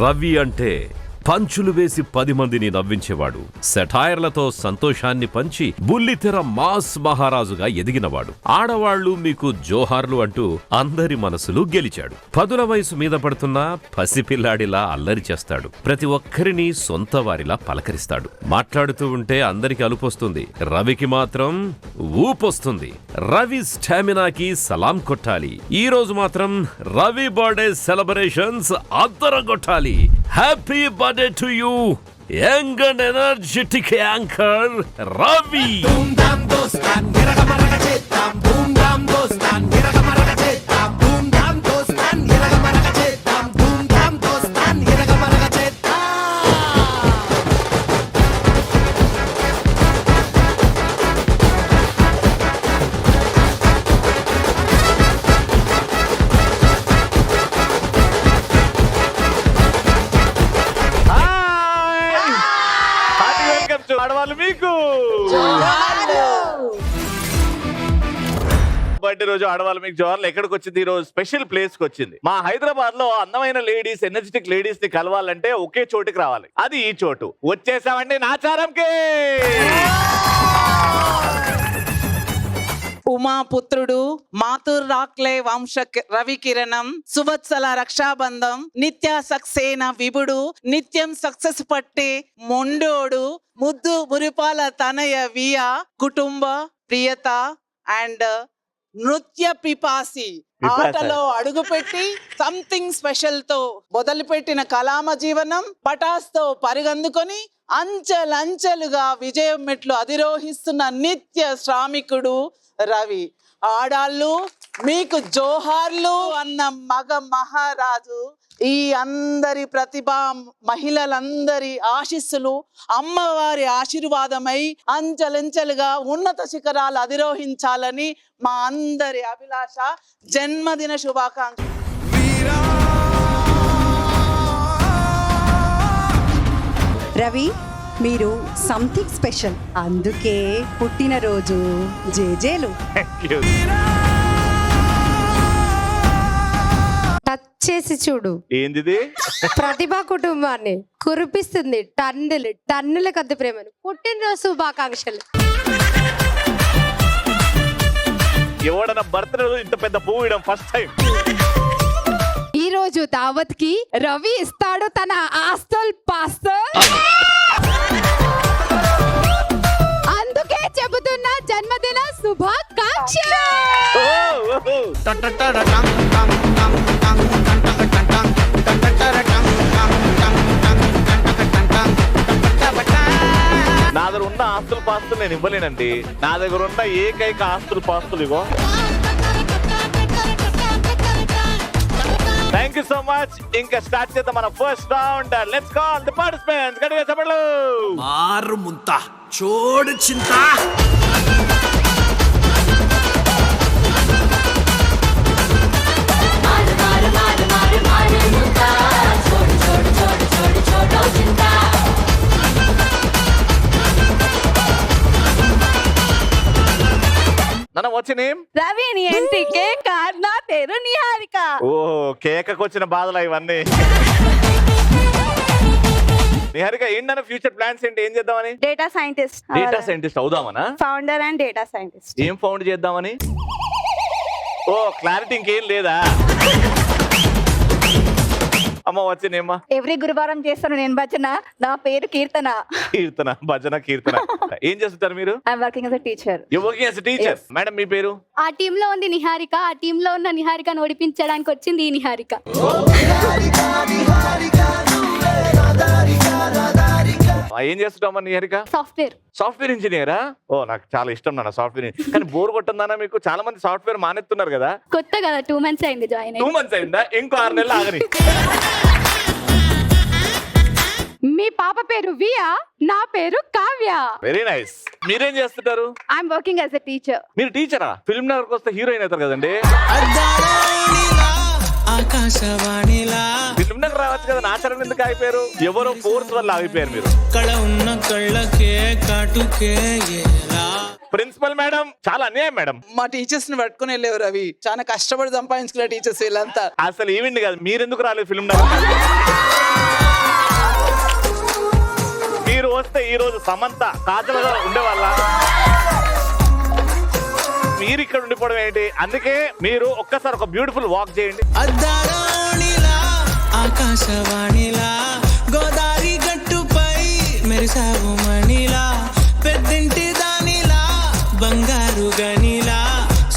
రవి అంటే పంచులు వేసి 10 మందిని నవ్వించేవాడు. సెటైర్లతో సంతోషాన్ని పంచి బుల్లితెర మాస్ మహారాజుగా ఎదిగినవాడు. ఆడవాళ్లు మీకు జోహార్లు అంటూ అందరి మనసులు గెలిచాడు. 10ల వయసు మీద పడుతున్నా పసిపిల్లాడిలా అల్లరి చేస్తాడు. ప్రతి ఒక్కరిని సొంత వారిలా పలకరిస్తాడు. మాట్లాడుతూ ఉంటే అందరికి అలుపొస్తుంది, రవికి మాత్రం ఊపొస్తుంది. రవి స్టామినాకి సలాం కొట్టాలి. ఈ రోజు మాత్రం రవి బర్త్డే సెలబ్రేషన్స్ అద్దరం కొట్టాలి. Happy birthday to you, young and energetic anchor Ravi. ఆడవాళ్ళు మీకు బర్త్డే రోజు ఆడవాళ్ళు మీకు జోహార్లు. ఎక్కడికి వచ్చింది? ఈ రోజు స్పెషల్ ప్లేస్ కి వచ్చింది. మా హైదరాబాద్ లో అందమైన లేడీస్, ఎనర్జెటిక్ లేడీస్ ని కలవాలంటే ఒకే చోటుకి రావాలి. అది ఈ చోటు. వచ్చేసామండి నాచారంకి. ఉమాపుత్రుడు, మాతుర్ రాక్లే వంశ రవికిరణం, సువత్సల రక్షాబంధం, నిత్య సక్సేన విభుడు, నిత్యం సక్సెస్ పట్టే మొండోడు, ముద్దు మురిపాల తనయ వియ, కుటుంబ ప్రియత అండ్ నృత్య పిపాసి. ఆటలో అడుగుపెట్టి సంథింగ్ స్పెషల్ తో మొదలుపెట్టిన కలామ జీవనం పటాస్తో పరిగందుకొని అంచెలంచెలుగా విజయం మెట్లు అధిరోహిస్తున్న నిత్య శ్రామికుడు రవి. ఆడాళ్ళు మీకు జోహార్లు అన్న మగ మహారాజు. ఈ అందరి ప్రతిభ, మహిళలందరి ఆశీస్సులు, అమ్మవారి ఆశీర్వాదమై అంచెలంచెలుగా ఉన్నత శిఖరాలు అధిరోహించాలని మా అందరి అభిలాష. జన్మదిన శుభాకాంక్షలు. రవి, మీరు సంథింగ్ స్పెషల్, అందుకే పుట్టినరోజు జేజేలు. టచ్ చేసి చూడు. ఏంది? ప్రతిభా కుటుంబాన్ని కురిపిస్తుంది టన్నుల కొద్ది ప్రేమను. పుట్టినరోజు శుభాకాంక్షలు. ఎవడన్నా బర్త్డే రోజు ఇంత పెద్ద పువ్వు ఇవ్వడం ఫస్ట్ టైం. ఈ రోజు దావత్ కి రవి ఇస్తాడు తన ఆస్తుల్ పాస్తల్. అందుకే చెబుతున్నా జన్మదిన శుభాకాంక్షలు. నా దగ్గర ఉన్న ఆస్తులు పాస్తులు నేను ఇవ్వలేనండి. నా దగ్గర ఉన్న ఏకైక ఆస్తులు పాస్తులు ఇగో. Thank you so much. ఇంకా స్టార్ట్ చేద్దాం మన first round. Let's call the participants. గట్టిగా చెప్పండి. మారు ముంత చోడు చింత. నన్ను వచ్చి నేమ్ రవి నీ ఏంటి కేక్? నా పేరు నిహారిక. ఓ కేకకు వచ్చిన బాధలు ఇవన్నీ. నిహారిక, ఏంటన్నా ఫ్యూచర్ ప్లాన్స్ ఏంటి? ఏం చేద్దామని? Data scientist. డేటా సైంటిస్ట్ అవుదామనా? Founder and data scientist. ఏం ఫౌండ్ చేద్దామని? ఓ క్లారిటీ ఇంకేం లేదా? అమ్మ వచ్చినేమ్మా. ఎవ్రీ గురువారం చేస్తాను నేను భజన. నా పేరు కీర్తన. కీర్తన, భజన, కీర్తన. ఏం చేస్తుంటారు మీరు? I'm working as a teacher. You working as a teacher. Madam మీ పేరు? ఆ టీమ్ లో ఉంది నిహారిక. ఆ టీమ్ లో ఉన్న నిహారికను ఓడిపించడానికి వచ్చింది ఈ నిహారిక. ఏం చేస్తుంటామా నిహారిక? సాఫ్ట్వేర్ ఇంజనీరా? ఓ నాకు చాలా ఇష్టం నాన్న సాఫ్ట్వేర్. కానీ బోర్ కొట్టిందన్నా మీకు? చాలా మంది సాఫ్ట్వేర్ మానేస్తున్నారు కదా. కొత్త కదా, 2 months అయింది జాయిన్. 2 months అయిందా? ఇంకో 6 నెలలు ఆగని. మీ పాప పేరు వియా, నా పేరు కావ్య. Very nice. మీరేం చేస్తుంటారు? I'm working as a teacher. మీరు టీచరా? ఫిల్మ్ నగర్కి వస్తే హీరోయిన్ అవుతారు కదండి. ఫిల్మ్ నగర్ రావచ్చు కదా. నాచారం ఎందుకు ఆగిపోయారు? ఎవరో ఫోర్స్ వల్ల ఆగిపోయారు మీరు. ప్రిన్సిపల్ మేడం, చాలా అన్యాయం మేడం. మా టీచర్స్ ని పట్టుకుని వెళ్ళేవారు. రవి చాలా కష్టపడి సంపాదించుకున్న టీచర్స్ వీళ్ళంతా. అసలు ఈవెంట్ కాదు. మీరెందుకు రాలేదు ఫిల్మ్ నగర్? మీరు వస్తే ఈ రోజు సమంత కాజల్ గారు ఉండేవాళ్ళ? మీరు ఇక్కడ ఉండిపోవడం ఏంటి? అందుకే మీరు ఒక్కసారి ఒక బ్యూటిఫుల్ వాక్ చేయండి. అద్దారాణిలా ఆకాశవాణిలా గోదావరి గట్టుపై మెరిసావు మణిలా పెద్దింటి దానిలా బంగారు గనిలా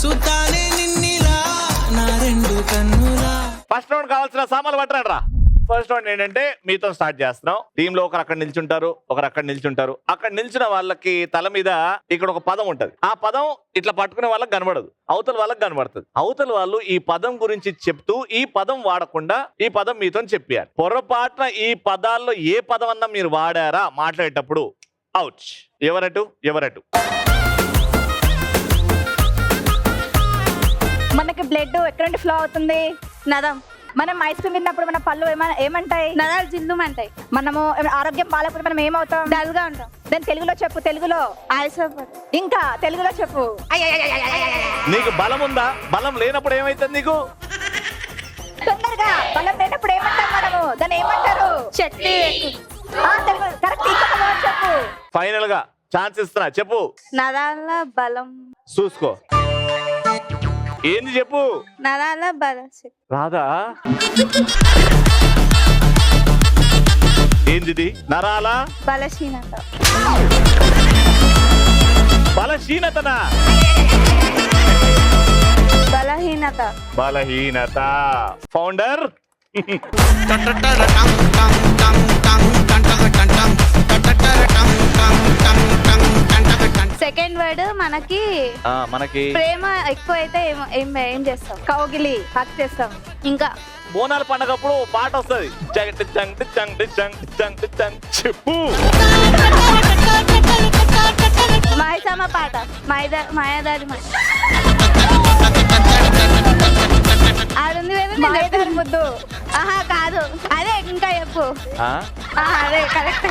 సుతానే నిన్నిలా నా రెండు కన్నులా. ఫస్ట్ రౌండ్ కావాల్సిన సామాన్లు పట్టరండి రా. ఫస్ట్ రౌండ్ ఏంటంటే మీతో స్టార్ట్ చేస్తున్నాం. టీమ్ లో ఒకరు అక్కడ నిల్చుంటారు, ఒకరు అక్కడ నిల్చుంటారు. అక్కడ నిల్చున్న వాళ్ళకి తల మీద ఇక్కడ ఒక పదం ఉంటది. ఆ పదం ఇట్లా పట్టుకునే వాళ్ళకి కనబడదు, అవతల వాళ్ళకి కనబడుతుంది. అవతల వాళ్ళు ఈ పదం గురించి చెప్తూ ఈ పదం వాడకుండా ఈ పదం మీతో చెప్పారు. పొరపాటున ఈ పదాల్లో ఏ పదం అన్నా మీరు వాడారా మాట్లాడేటప్పుడు అవుట్. ఎవరటు? మనకి బ్లడ్ ఎక్కడ నుండి ఫ్లో అవుతుంది? నరం. మనం ఐస్ క్రీమ్ తిన్నప్పుడు మన పళ్ళు ఏమంటాయి? నరాలు జిల్లుమంటాయి. మనము ఆరోగ్యం బాగాలేకపోతే మనం ఏమవుతాం? డల్ గా ఉంటాం. దాని తెలుగులో చెప్పు. తెలుగులో ఇంకా తెలుగులో చెప్పు. నీకు బలం ఉందా? బలం లేనప్పుడు ఏమైతుంది నీకు? తొందరగా. బలం లేనప్పుడు ఏమంటాం మనము? దాన్ని ఏమంటారు? శక్తి. తెలుగు కరెక్ట్. ఇంకొక word చెప్పు. ఫైనల్ గా ఛాన్స్ ఇస్తున్నా, చెప్పు. నరాల బలం. చూసుకో, ఏంది చెప్పు. నరాల బలం. రాదా? ఏంది? నరాల బలహీనత. బలహీనతనా? బలహీనత. ఫౌండర్ సెకండ్ వర్డ్ మనకి ప్రేమ ఎక్కువ అయితే ఏం చేస్తాం? కౌగిలి, హక్ చేస్తాం. ఇంకా బోనాల పండగప్పుడు పాట వస్తుంది, చెప్పు. మాయసమ్మ పాట. మాయాదారి మాయాదారి ముద్దు. ఆహా కాదు, అదే ఇంకా చెప్పు. అదే కరెక్ట్.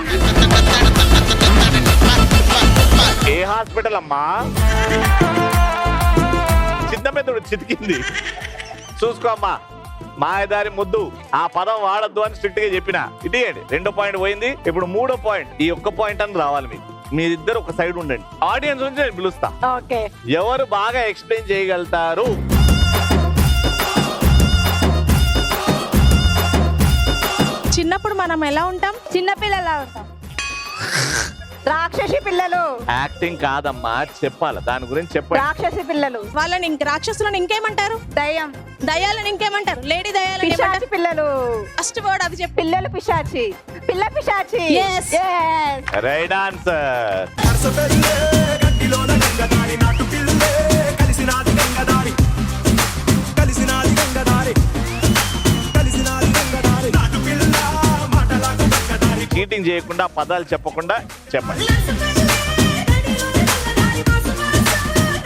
ఏ హాస్పిటల్ అమ్మా? చిన్న పెద్దడు చితికింది. చూసుకో అమ్మా, మాయదారి ముద్దు. ఆ పదం వాడద్దు అని స్ట్రిక్ట్ గా చెప్పిన. ఇటీయండి. 2 పాయింట్ పోయింది. ఇప్పుడు 3వ పాయింట్. ఈ ఒక్క పాయింట్ అని రావాలి మీకు. మీరిద్దరు ఒక సైడ్ ఉండండి. ఆడియన్స్ నుంచి నేను పిలుస్తా. ఎవరు బాగా ఎక్స్ప్లెయిన్ చేయగలుగుతారు? చిన్నప్పుడు మనం ఎలా ఉంటాం? చిన్నపిల్లలా ఉంటాం. రాక్షసి పిల్లలు. యాక్టింగ్ కాదమ్మా, చెప్పాలి. దాని గురించి చెప్పండి. రాక్షసి పిల్లలు. వాళ్ళని రాక్షసులను ఇంకేమంటారు? దయ్యం. దయ్యాలను ఇంకేమంటారు? లేడీ దయ్యాలను పిశాచి పిల్లలు. ఫస్ట్ వర్డ్ అది చెప్పి. పిల్లలు పిశాచి. పిల్ల పిశాచి. Yes. Right answer. చీటింగ్ చేయకుండా, పదాలు చెప్పకుండా చెప్పండి.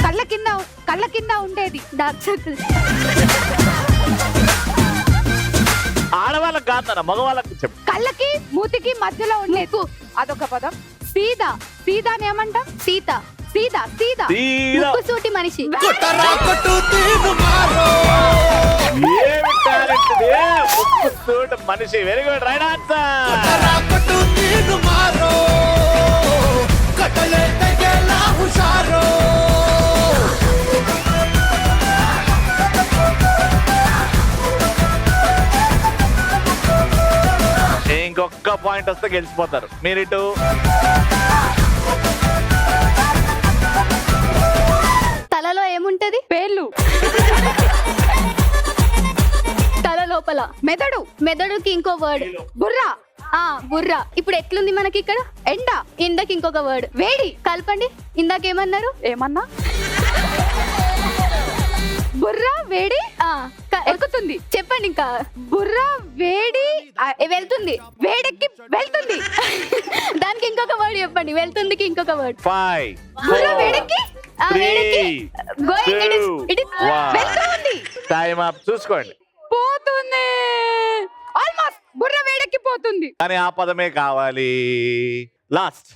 కళ్ళ కింద ఉండేది డార్క్ సర్కిల్. ఆడవాళ్ళకి కాదు, మగవాళ్ళకి చెప్పు. కళ్ళకి మూతికి మధ్యలో ఉండేది అదొక పదం. సీదా. సీదాని ఏమంటాం? సీత. సీదా. ముక్కుసూటి మనిషి. మనిషి. Very good. Right answer. ఇంకొక పాయింట్ వస్తే గెలిచిపోతారు మీరు. ఇటు తలలో ఏముంటది? పేర్లు. తల లోపల మెదడు. మెదడుకి ఇంకో వర్డ్ బుర్రా. బుర్రా. ఇప్పుడు ఎట్లుంది మనకి ఇక్కడ? ఎండ. ఎండకి ఇంకొక వర్డ్ వేడి. కలపండి. ఇందాకేమన్నారు? ఏమన్నా? బుర్రా వేడి ఎక్కుతుంది. చెప్పండి ఇంకా. బుర్రా వేడి వెళ్తుంది. వేడెక్కి వెళ్తుంది. దానికి ఇంకొక వర్డ్ చెప్పండి. వెళ్తుందికి ఇంకొక వర్డ్. 5 బుర్రా వేడెక్కి వెళ్తుంది. Time up. చూసుకోండి. పోతుంది. ఆల్మోస్ట్ బుర్ర వేడెక్కి పోతుంది. కానీ ఆ పదమే కావాలి. లాస్ట్.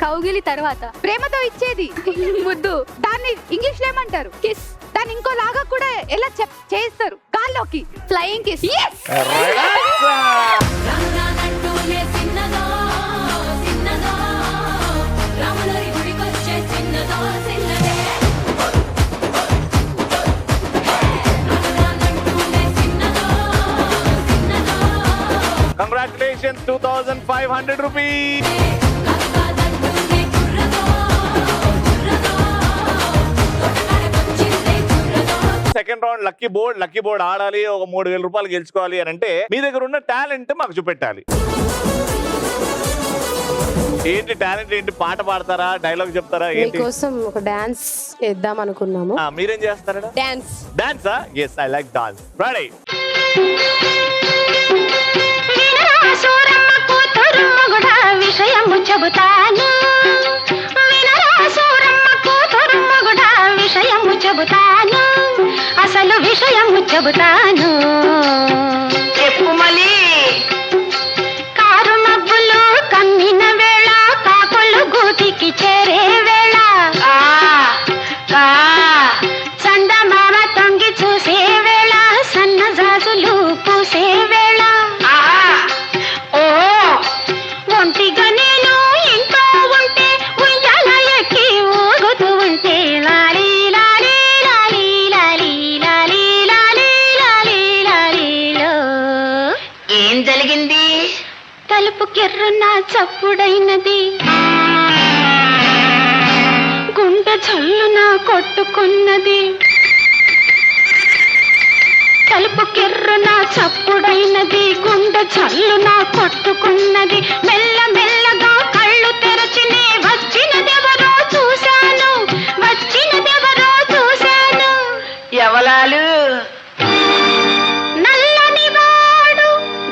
కౌగిలి తర్వాత ప్రేమతో ఇచ్చేది ముద్దు. దాన్ని ఇంగ్లీష్ లో ఏమంటారు? కిస్. దాని ఇంకో లాగా కూడా ఎలా చేస్తారు గాల్లోకి flying kiss congratulations 2500 rupees. Second round lucky board ఆడాలి, ఒక 3000 రూపాయలు గెలుచుకోవాలి అని అంటే మీ దగ్గర ఉన్న టాలెంట్ మాకు చూపెట్టాలి. ఏంటి టాలెంట్? ఏంటి? పాట పాడతారా, డైలాగ్ చెప్తారా, ఏంటి? మీకోసం ఒక డాన్స్ చేద్దాం అనుకున్నాము. మీరేం చేస్తారా? డాన్స్. డాన్సా? Yes, I like dance. Ready? విషయము చెబుతాను, విషయము చెబుతాను, అసలు విషయము చెబుతాను. చెప్పు మళ్ళీ. కారు మబ్బులు కమ్మిన వేళ, కాకులు గూటికి చేరే వేళ, చందమామ తొంగి చూసే వేళ, సన్నజాజులు పూసే వేళ, ఓ ఒంటిగా నేను ఇంట్లో ఉంటే, ఉయ్యాల ఎక్కి ఊగుతూ ఉంటే, లాలీ లాలీ లాలీ లాలీ లాలీ లాలీ లాలీ లాలీలో. ఏం జరిగింది? తలుపు కెర్రున చప్పుడైనది, గుండె చల్లున కొట్టుకున్నది. తలుపు కెర్రున చప్పుడైనది, గుండె చల్లున కొట్టుకున్నది. మెల్ల మెల్లగా కళ్ళు తెరచినే, వచ్చినదెవరో చూశాను, వచ్చినదెవరో చూశాను. ఎవలాలు? నల్లని వాడు,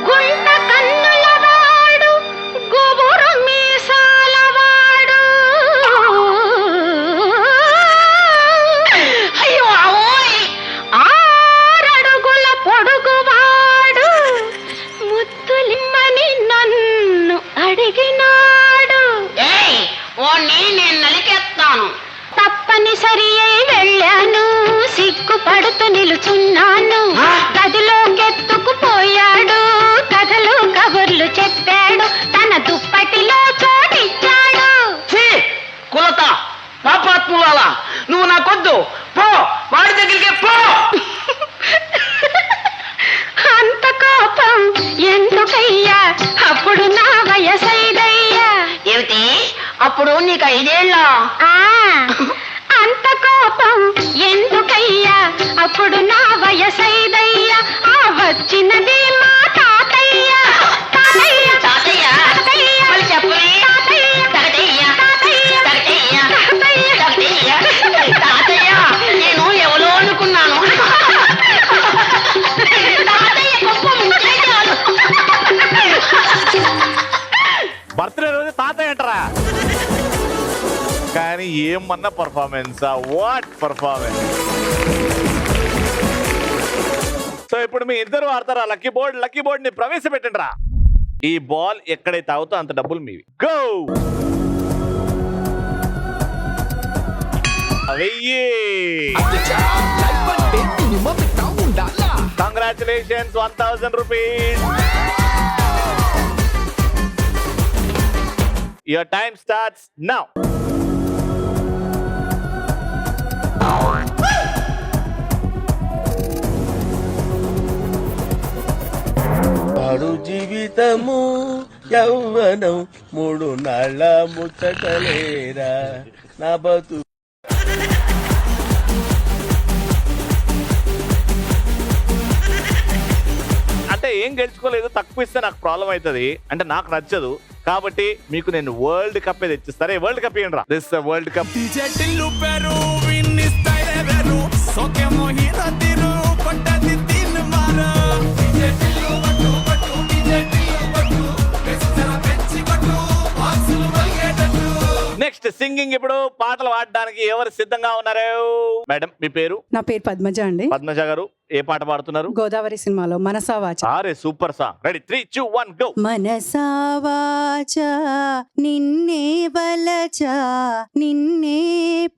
గుంట కన్నుల వాడు, గుబురు మీసాల వాడు. అయ్యో అవోయ్! ఆరడుగుల పొడుగువాడు, ముత్తులిమ్మని నన్ను అడిగినాడు. నేను నలికెత్తాను. తప్పనిసరి అయి వెళ్ళాను, సిగ్గుపడుతూ నిలుచున్నాను. గదిలోకెత్తుకుపోయాడు, కథలు కబుర్లు చెప్పాడు, తన దుప్పటిలో చోటిచ్చాడు. కులత పాపాత్ములాల, నువ్వు నాకొద్దు, పో వాడి దగ్గరికి పో. అంత కోపం ఎందుకయ్యా, అప్పుడు నా వయసైదయ్యా. ఏమిటి? అప్పుడు నీకు 5 ఏళ్ళ? అంత కోపం ఎందుకయ్యా, అప్పుడు నా వయసైదయ్యా. వచ్చినది మా తాతయ్య. తాతయ్య తాతయ్య తాతయ్య మళ్ళీ చెప్పలే. తాతయ్య తాతయ్య తాతయ్య తాతయ్య తాతయ్య తాతయ్య తాతయ్య నేను ఎవరో అనుకున్నాను. తాతయ్య గొప్ప ముంచేశాడు. బర్త్డే రోజు తాతయ్య అంటారా? కానీ ఏమన్నా పర్ఫార్మెన్స్, వాట్ పర్ఫార్మెన్స్. సో ఇప్పుడు మీ ఇద్దరు ఆడతారా లక్కీ బోర్డ్ ని ప్రవేశపెట్టండి రా. ఈ బాల్ ఎక్కడైతే అవుతో అంత డబ్బులు మీవి. Go! Congratulations, 1000 rupees. Your time starts now. వాడు జీవితము యౌవనం 3 నాళ్ళ ముచ్చటలేరా నా బతు. అంటే ఏం గెలుచుకోలేదు, తక్కువ ఇస్తే నాకు ప్రాబ్లం అవుతుంది, అంటే నాకు నచ్చదు. కాబట్టి మీకు నేను వరల్డ్ కప్ తెచ్చిస్తారే. వరల్డ్ కప్ ఇవ్వండి రా. This world cup. Next singing. ఇప్పుడు పాటలు పాడడానికి ఎవరు సిద్ధంగా ఉన్నారు? మేడం మీ పేరు? నా పేరు పద్మజ అండి. పద్మజ గారు ఏ పాట పాడుతున్నారు? గోదావరి సినిమాలో మనసావాచ. అరే సూపర్ సాంగ్. Ready 3 2 1 go. మనసావాచ నిన్నే వలచ నిన్నే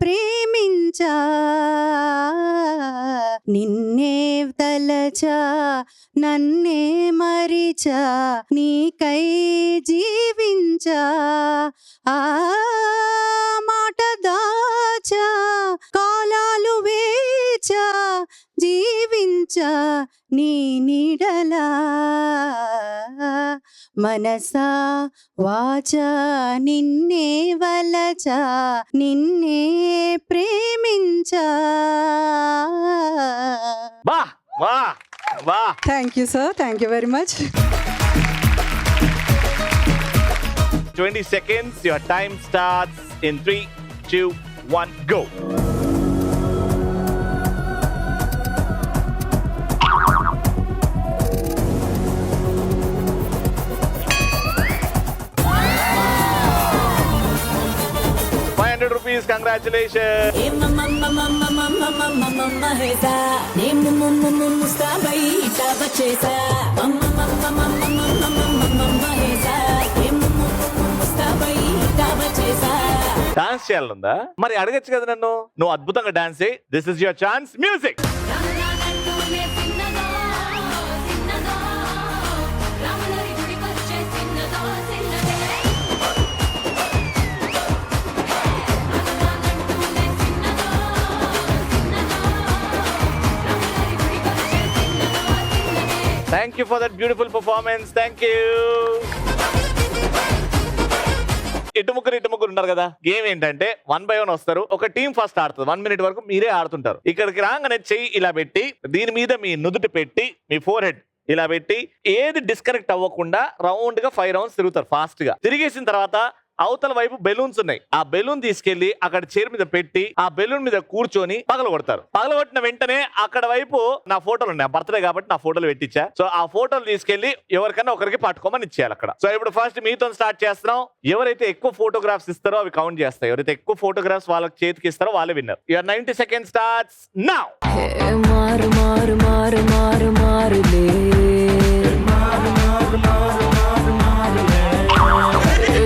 ప్రేమించా నిన్నే తలచ నన్నే మరిచా నీకై జీవించా ఆ మాట దాచా కాలాలు వేచా జీవించా నీ నీడలా మనసా వాచ నిన్నే వలచ నిన్నే ప్రేమించా. వా వా వా. Thank you sir, thank you very much. 20 seconds. Your time starts in 3 2 1 go. ₹500. Congratulations. Dance చేయాలనుందా? మరి అడగచ్చు కదా నన్ను. నువ్వు అద్భుతంగా డాన్స్ చేయి. This is your chance. Music. Thank you for that beautiful performance. Thank you. ఇటు ముగ్గురు ఉన్నారు కదా. గేమ్ ఏంటంటే 1 by 1 వస్తారు. ఒక టీం ఫస్ట్ ఆడుతుంది. 1 minute వరకు మీరే ఆడుతుంటారు. ఇక్కడికి రాగానే చెయ్యి ఇలా పెట్టి దీని మీద మీ నుదుటి పెట్టి మీ ఫోర్ హెడ్ ఇలా పెట్టి ఏది డిస్కనెక్ట్ అవ్వకుండా రౌండ్ గా 5 rounds తిరుగుతారు ఫాస్ట్ గా. తిరిగేసిన తర్వాత అవతల వైపు బెలూన్స్ ఉన్నాయి. ఆ బెలూన్ తీసుకెళ్లి అక్కడ చైర్ మీద పెట్టి ఆ బెలూన్ మీద కూర్చొని పగలగొడతారు. పగలగొట్టిన వెంటనే అక్కడ వైపు నా ఫోటోలు ఉన్నాయి. బర్త్డే కాబట్టి నా ఫోటోలు పెట్టించా. సో ఆ ఫోటోలు తీసుకెళ్లి ఎవరికైనా ఒకరికి పట్టుకోమని ఇచ్చేయాలి అక్కడ. సో ఇప్పుడు ఫస్ట్ మీతో స్టార్ట్ చేస్తున్నాం. ఎవరైతే ఎక్కువ ఫోటోగ్రాఫ్స్ ఇస్తారో అవి కౌంట్ చేస్తాయి. ఎవరైతే ఎక్కువ ఫోటోగ్రాఫ్స్ వాళ్ళకి చేతికి ఇస్తారో వాళ్ళే winner. Your 90 seconds starts now. మారు మారు మారు మారు మారులే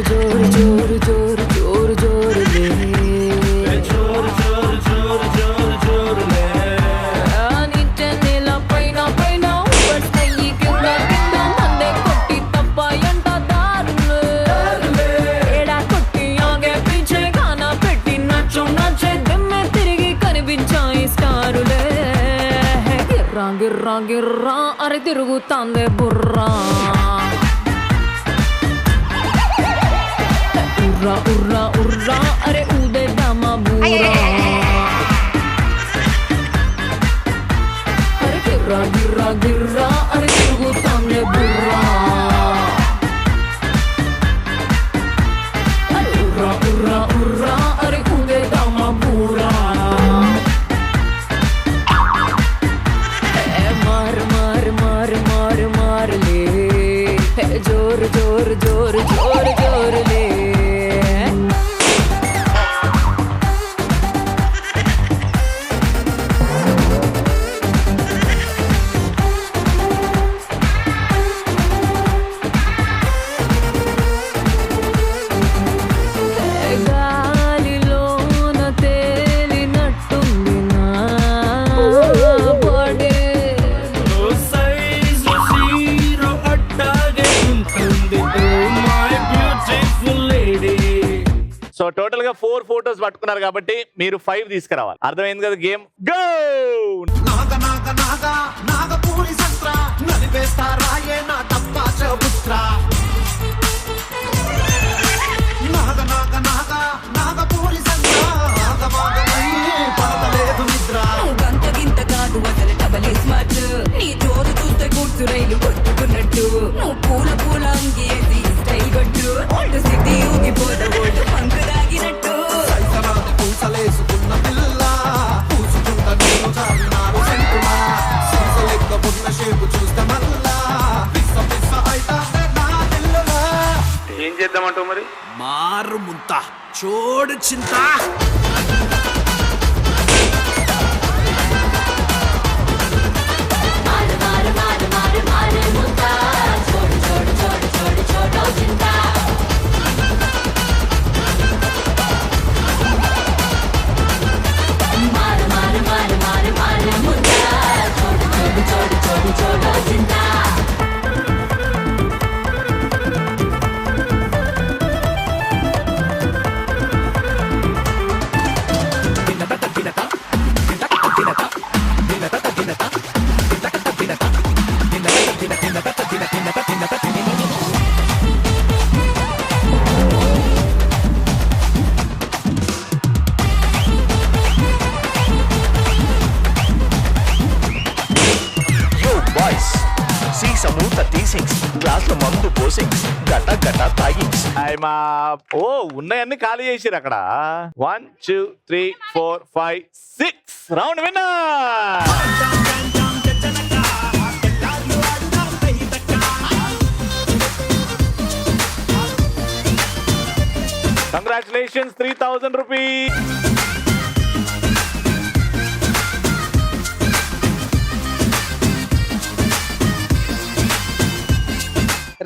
జోరు జోరు జోరు జోరు జోరులే నిత్య నెల పైన పైన పట్టయి కింద కింద మందే కొట్టి తప్పాయంట దారులే ఏడా కొట్టి ఆగే పీచే గానా పెట్టి నచ్చు నచ్చే దమ్మె తిరిగి కనిపించాయి స్టారులే గిర్రా గిర్రా గిర్రా అరే తిరుగుతాందే బుర్రా ఉర్రా ఉర్రా ఉర్రా అరే ఉదే దామా బూరా అరే గిర్రా గిర్రా గిర్రా అరే తిరుగుతాందే బుర్రా అరే ఉర్రా ఉర్రా ఉర్రా అరే ఉదే దామా బూరా మారు మారు మారు మారు మారులే జోరు జోరు జోరు జోరు జోరులే సో టోటల్ గా 4 photos పట్టుకున్నారు కాబట్టి మీరు 5 తీసుకురావాలి. అర్థమైంది కదా గేమ్? గో. గంట గింత కాదు అసలు డబల్ స్మార్ట్ నీ జోరు చూస్తే కూర్చు రైలు కొట్టుకున్నట్టు నువ్వు పూల పూల అంగి వేసి స్టైల్ కొట్టు ఓల్డ్ సిటీ ఊగిపోద ఓల్డ్ పంకు దాగినట్టు పూసలేసుకున్న పిల్ల పూసుకుంట నేను చాలినారు సెంటులా సీసలెక్క ఉన్న షేపు చూస్తే మళ్ళా పిస్స పిస్స అయితానే నా పిల్లలా. ఏం చేద్దామంటావు మరి? మారు ముంత చోడు చింత తీసింగ్స్ గ్లాస్ లో మందు పోసింగ్స్ గట గట తాగింగ్స్. మా ఓ ఉన్నాయన్ని ఖాళీ చేసిరు అక్కడ. 1 2 3 4 5 6 round winner. Congratulations, 3000 rupees.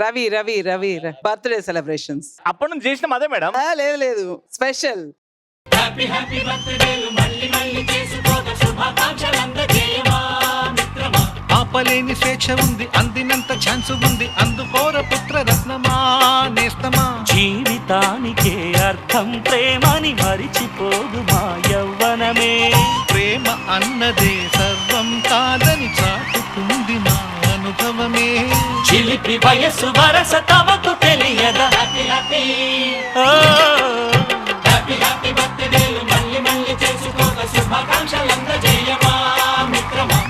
Ravi Ravi Ravi birthday celebrations అప్పటి నుంచి చేసినాం అదే మేడం. లేదు లేదు స్పెషల్. ఆపలేని స్వేచ్ఛ ఉంది, అందినంత ఛాన్స్ ఉంది, అందుకోర పుత్ర రత్నమా నేస్తమా. జీవితానికే అర్థం ప్రేమని మరిచిపోదు మా యవ్వనమే. ప్రేమ అన్నదే సర్వం కాదని చాటుతుంది మా అనుభవమే. చిలిపి వయస్సు వరస తమకు తెలియదా.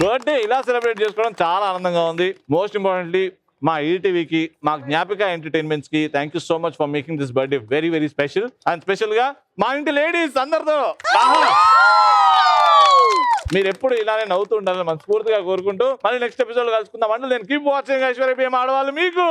బర్త్డే ఇలా సెలబ్రేట్ చేసుకోవడం చాలా ఆనందంగా ఉంది. మోస్ట్ ఇంపార్టెంట్లీ మా ఈటీవీకి, మా జ్ఞాపిక ఎంటర్టైన్మెంట్స్ కి thank you so much for making this birthday very very special. And special గా మా ఇంటి లేడీస్ అందరితో మీరు ఎప్పుడు ఇలానే నవ్వుతూ ఉండాలని మనస్ఫూర్తిగా కోరుకుంటూ మళ్ళీ నెక్స్ట్ ఎపిసోడ్ కలుసుకుందాం. అంటే నేను కీప్ వాచింగ్ ఐశ్వర్య ఆడవాళ్ళు మీకు.